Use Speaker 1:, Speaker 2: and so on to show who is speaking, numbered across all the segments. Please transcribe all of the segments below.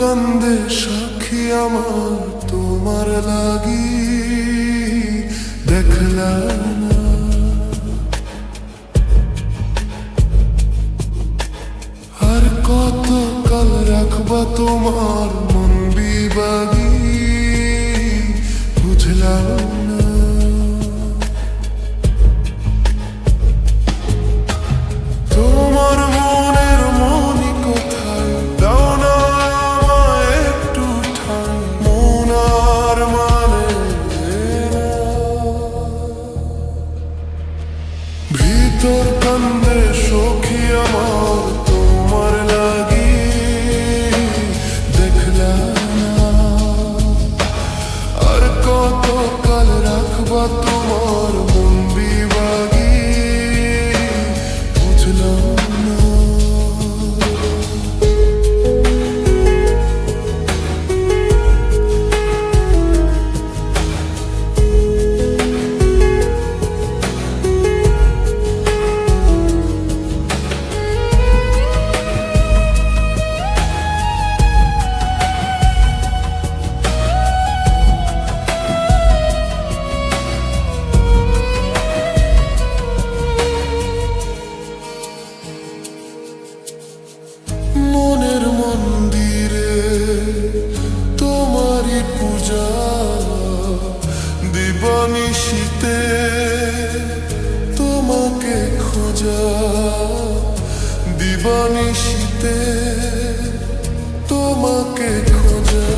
Speaker 1: কান্দে সাক্ষী আমার তোমার লাগি দেখলা না। আর কত কাল রাখবা তোমার মন বিবাগী বুঝলাম না। তোমার মনের মনি কোথায় দাও না আমায় একটু ঠাই, মন আর মানে না। ভিতর কান্দে সখী আমার তোমার লাগি দেখলা না। আর কত কাল রাখবা তোমার মন বিবাগী বুঝলাম না। মনের মন্দিরে তোমারই পূজা দিবানিশীতে তোমাকে খোঁজা, দিবানিশীতে তোমাকে খোঁজা,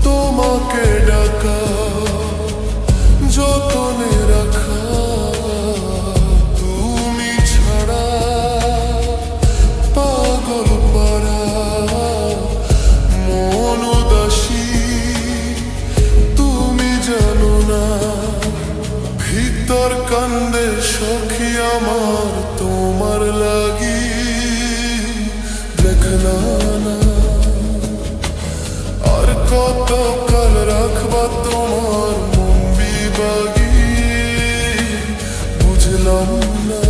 Speaker 1: তোমাকে ডাকা যতনে রাখা। তুমি ছাড়া পাগল পারা মন উদাসী তুমি জানো না। ভিতর কান্দে সখী আমার তোমার লাগি দেখলা না। আর কত কাল রাখবা তোমার মন বিবাগী বুঝলাম না।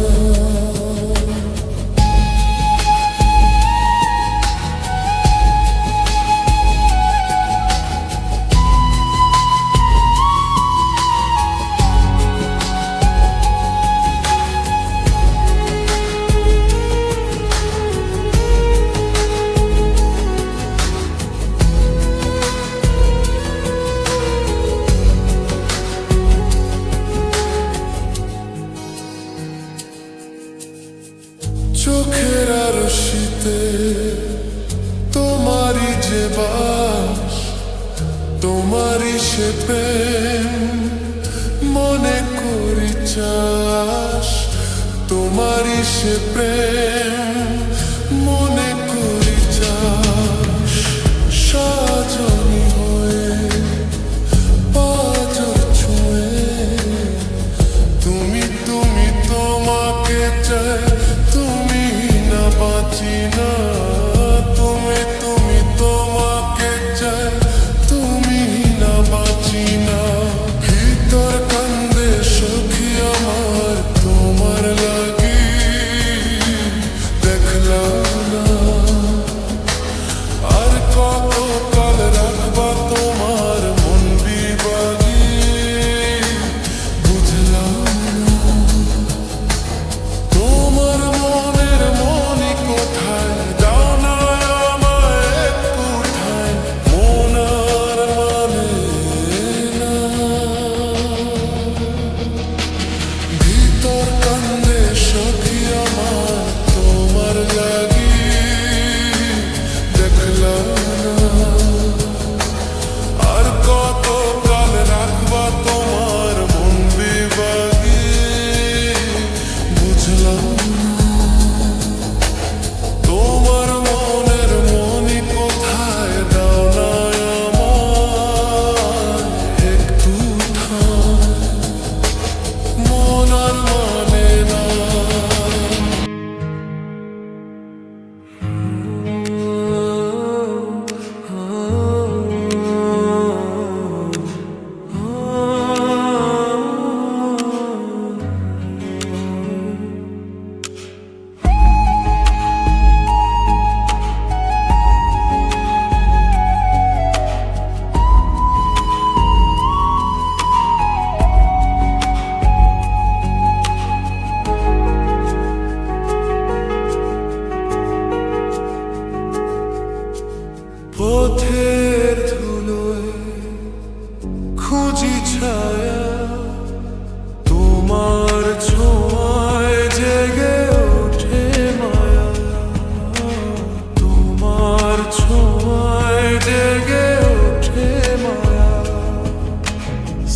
Speaker 1: চোখের আরশিতে তোমারই যে বাস, তোমারই সে প্রেম মনে করি চাস, তোমারই সে প্রেম মনে করি চাস। সাজনি হয়ে পাঁচর ছুঁয়ে তুমি তুমি তোমাকে চাই, তুমি না বাঁচি না। তুমি তুমি তোমাকে চাই, তুমি না বাঁচি না। ভিতর কান্দে সখী আমার তোমার লাগি ছায়া তোমার ছোঁয়ায় জেগে ওঠে মায়া তোমার ছোঁয়ায় জেগে ওঠে মায়া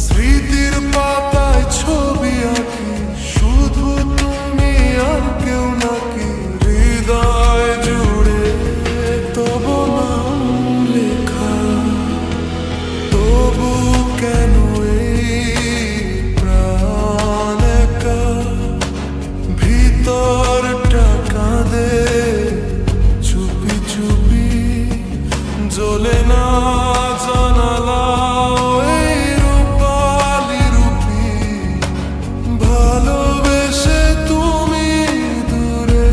Speaker 1: স্মৃতির পাতায় ছবি আঁকি শুধু তুমি আর কেউ নাকি হৃদয় জুড়ে তবু নাম লেখা তবু কেন এই প্রাণ একা ভিতরটা কাঁদে চুপি চুপি জ্বলে না জানালা এই রূপালি রূপী ভালোবেসে তুমি দূরে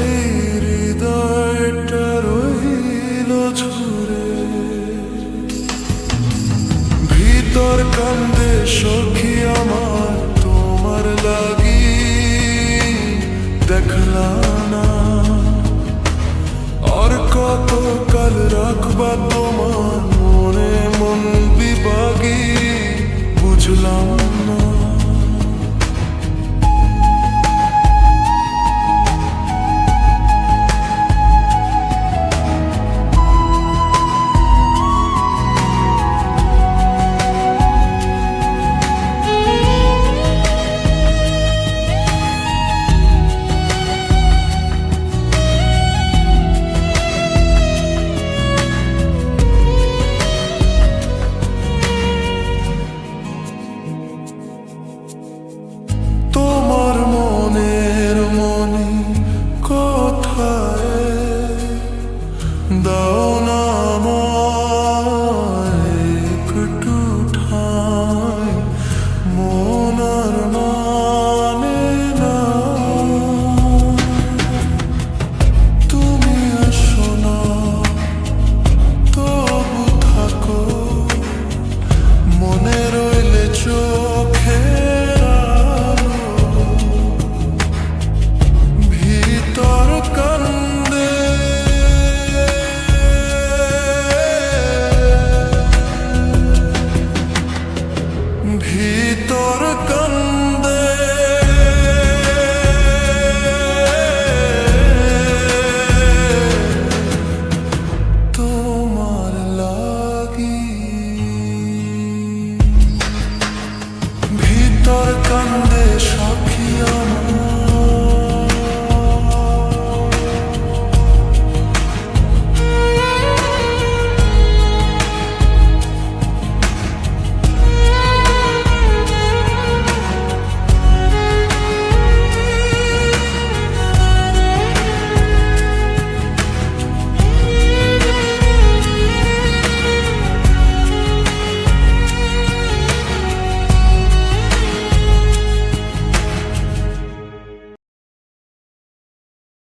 Speaker 1: এই হৃদয়টা রইল ছুঁড়ে ভিতর কান্দে সখী আমার তোমার লাগি দেখলা না আর কত কাল রাখবা তোমার মনে মন বিভাগী বুঝলাম না তোমার মনের মনি কোথায় দাও না আমায় একটু ঠাঁই মন আর মানে না তুমি আসো না তবু থাকো মনে রইলে চোখে ভিতর কান্দে ভিতর কান্দে তোমার লাগি ভিতর কান্দে সখী আমার